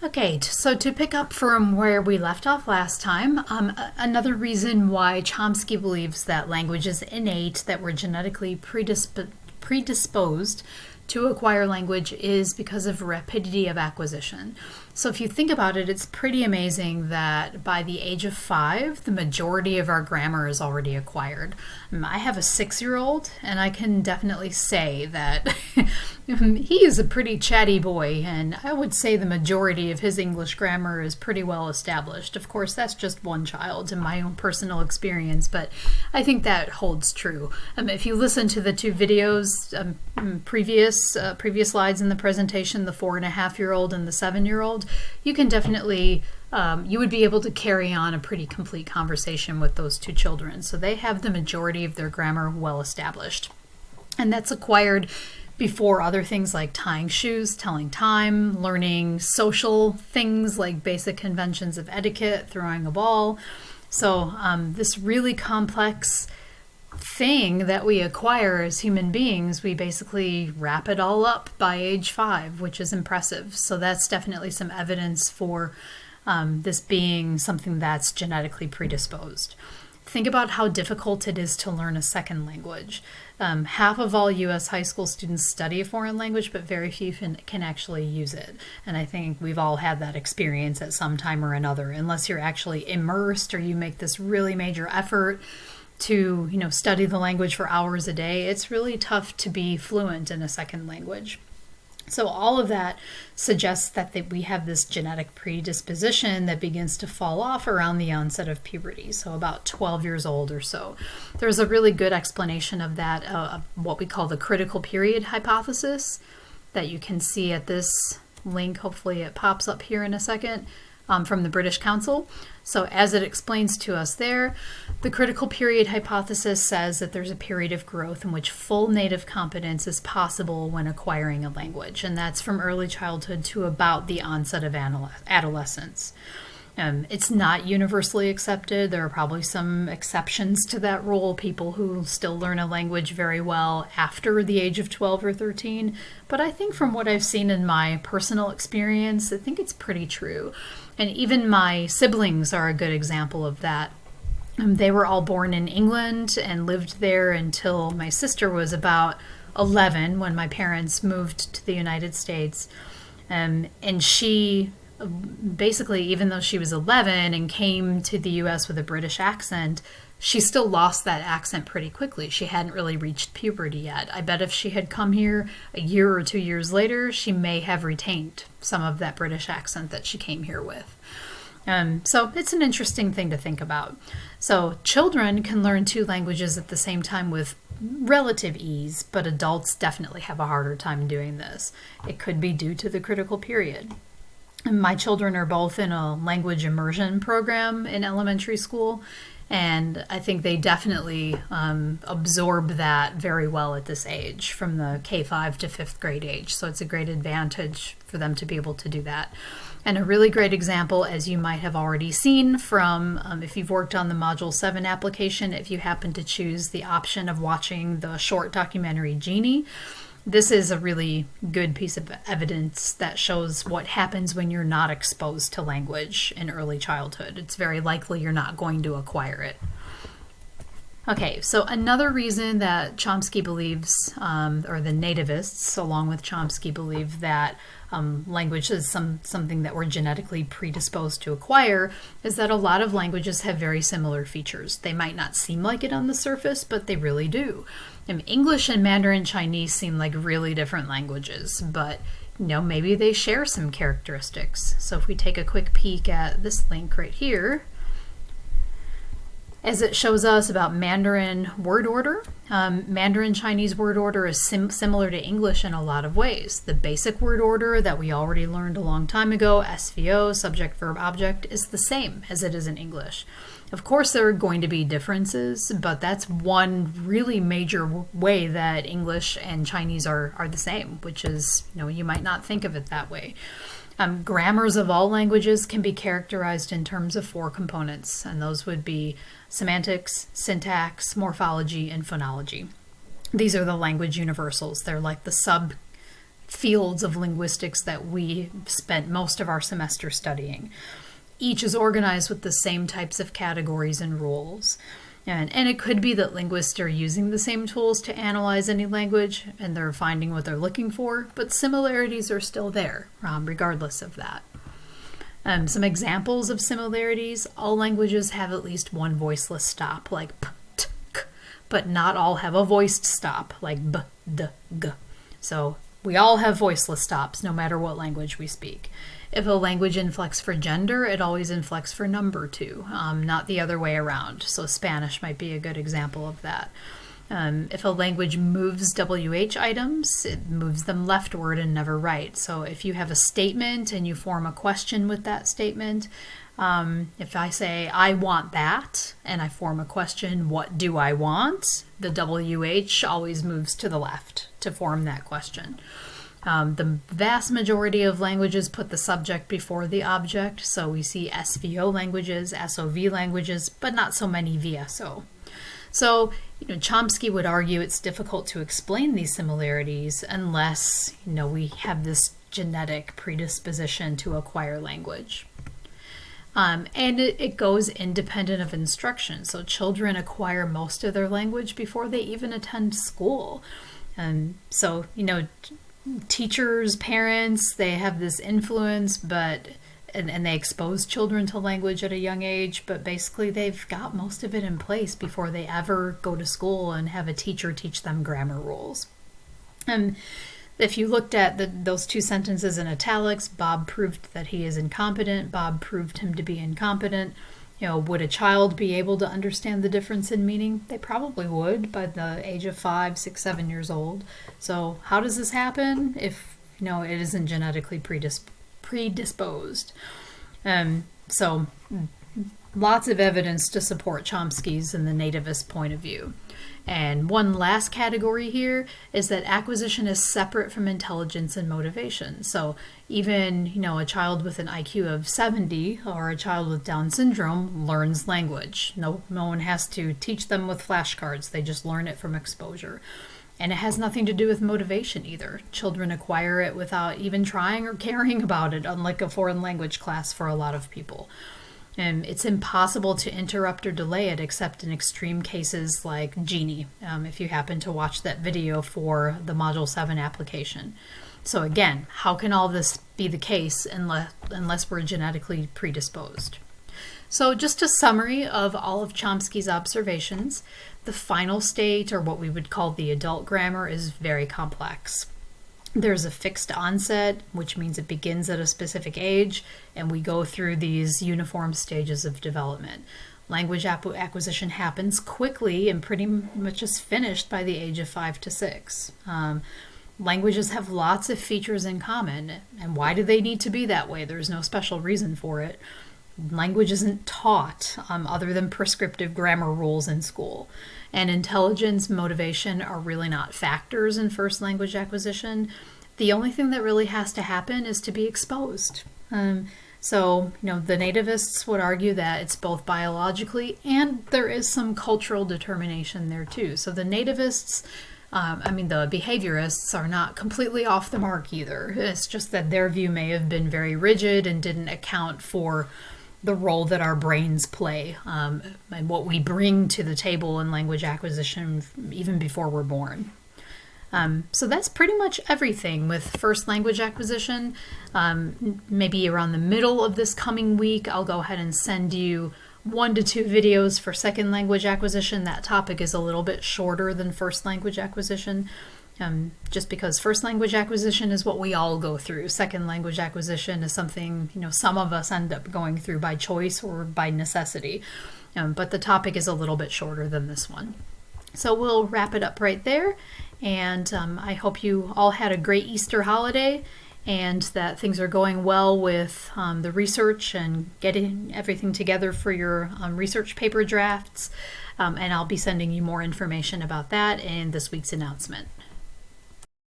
Okay, so to pick up from where we left off last time, another reason why Chomsky believes that language is innate, that we're genetically predisposed to acquire language, is because of rapidity of acquisition. So if you think about it, it's pretty amazing that by the age of 5, the majority of our grammar is already acquired. I have a 6-year-old, and I can definitely say that he is a pretty chatty boy, and I would say the majority of his English grammar is pretty well established. Of course, that's just one child in my own personal experience, but I think that holds true. If you listen to the two videos, previous slides in the presentation, the 4.5-year-old and the 7-year-old, you can definitely, you would be able to carry on a pretty complete conversation with those two children. So they have the majority of their grammar well established. And that's acquired before other things like tying shoes, telling time, learning social things like basic conventions of etiquette, throwing a ball. So this really complex thing that we acquire as human beings, we basically wrap it all up by age 5, which is impressive. So that's definitely some evidence for this being something that's genetically predisposed. Think about how difficult it is to learn a second language. Half of all U.S. high school students study a foreign language, but very few can actually use it. And I think we've all had that experience at some time or another, unless you're actually immersed or you make this really major effort to, study the language for hours a day. It's really tough to be fluent in a second language. So all of that suggests that we have this genetic predisposition that begins to fall off around the onset of puberty, so about 12 years old or so. There's a really good explanation of that, what we call the critical period hypothesis, that you can see at this link. Hopefully it pops up here in a second. From the British Council. So as it explains to us there, the critical period hypothesis says that there's a period of growth in which full native competence is possible when acquiring a language, and that's from early childhood to about the onset of adolescence. It's not universally accepted. There are probably some exceptions to that rule, people who still learn a language very well after the age of 12 or 13. But I think from what I've seen in my personal experience, I think it's pretty true. And even my siblings are a good example of that. They were all born in England and lived there until my sister was about 11 when my parents moved to the United States. And she basically, even though she was 11 and came to the U.S. with a British accent, she still lost that accent pretty quickly. She hadn't really reached puberty yet. I bet if she had come here a year or 2 years later, she may have retained some of that British accent that she came here with. So it's an interesting thing to think about. So children can learn 2 languages at the same time with relative ease, but adults definitely have a harder time doing this. It could be due to the critical period. My children are both in a language immersion program in elementary school, and I think they definitely absorb that very well at this age, from the K-5 to 5th grade age. So it's a great advantage for them to be able to do that. And a really great example, as you might have already seen from, if you've worked on the Module 7 application, if you happen to choose the option of watching the short documentary Genie, this is a really good piece of evidence that shows what happens when you're not exposed to language in early childhood. It's very likely you're not going to acquire it. Okay, so another reason that Chomsky believes, or the nativists along with Chomsky believe that language is something that we're genetically predisposed to acquire, is that a lot of languages have very similar features. They might not seem like it on the surface, but they really do. English and Mandarin Chinese seem like really different languages, but maybe they share some characteristics. So if we take a quick peek at this link right here, as it shows us about Mandarin word order, Mandarin Chinese word order is similar to English in a lot of ways. The basic word order that we already learned a long time ago, SVO, subject, verb, object, is the same as it is in English. Of course, there are going to be differences, but that's one really major way that English and Chinese are the same, which is, you might not think of it that way. Grammars of all languages can be characterized in terms of 4 components, and those would be semantics, syntax, morphology, and phonology. These are the language universals. They're like the fields of linguistics that we spent most of our semester studying. Each is organized with the same types of categories and rules. And it could be that linguists are using the same tools to analyze any language and they're finding what they're looking for, but similarities are still there, regardless of that. Some examples of similarities: all languages have at least one voiceless stop, like p, t, k, but not all have a voiced stop, like b, d, g. So we all have voiceless stops, no matter what language we speak. If a language inflects for gender, it always inflects for number too, not the other way around. So Spanish might be a good example of that. If a language moves WH items, it moves them leftward and never right. So if you have a statement and you form a question with that statement, if I say, I want that, and I form a question, what do I want? The WH always moves to the left to form that question. The vast majority of languages put the subject before the object, so we see SVO languages, SOV languages, but not so many VSO. So, Chomsky would argue it's difficult to explain these similarities unless, we have this genetic predisposition to acquire language. And it goes independent of instruction, so children acquire most of their language before they even attend school. And so, teachers, parents, they have this influence, and they expose children to language at a young age, but basically they've got most of it in place before they ever go to school and have a teacher teach them grammar rules. And if you looked at those two sentences in italics, Bob proved that he is incompetent, Bob proved him to be incompetent. Would a child be able to understand the difference in meaning? They probably would by the age of 5, 6, 7 years old. So how does this happen if, it isn't genetically predisposed? So lots of evidence to support Chomsky's and the nativist point of view. And one last category here is that acquisition is separate from intelligence and motivation. So even, a child with an IQ of 70 or a child with Down syndrome learns language. No one has to teach them with flashcards. They just learn it from exposure. And it has nothing to do with motivation either. Children acquire it without even trying or caring about it, unlike a foreign language class for a lot of people. And it's impossible to interrupt or delay it except in extreme cases like Genie, if you happen to watch that video for the Module 7 application. So again, how can all this be the case unless we're genetically predisposed? So just a summary of all of Chomsky's observations. The final state, or what we would call the adult grammar, is very complex. There's a fixed onset, which means it begins at a specific age, and we go through these uniform stages of development. Language acquisition happens quickly and pretty much is finished by the age of 5 to 6. Languages have lots of features in common, and why do they need to be that way? There's no special reason for it. Language isn't taught other than prescriptive grammar rules in school. And intelligence, motivation are really not factors in first language acquisition. The only thing that really has to happen is to be exposed. So, the nativists would argue that it's both biologically and there is some cultural determination there too. So the nativists, the behaviorists are not completely off the mark either. It's just that their view may have been very rigid and didn't account for the role that our brains play and what we bring to the table in language acquisition even before we're born. So that's pretty much everything with first language acquisition. Maybe around the middle of this coming week, I'll go ahead and send you 1 to 2 videos for second language acquisition. That topic is a little bit shorter than first language acquisition. Just because first language acquisition is what we all go through. Second language acquisition is something, some of us end up going through by choice or by necessity. But the topic is a little bit shorter than this one. So we'll wrap it up right there. And I hope you all had a great Easter holiday and that things are going well with the research and getting everything together for your research paper drafts. And I'll be sending you more information about that in this week's announcement.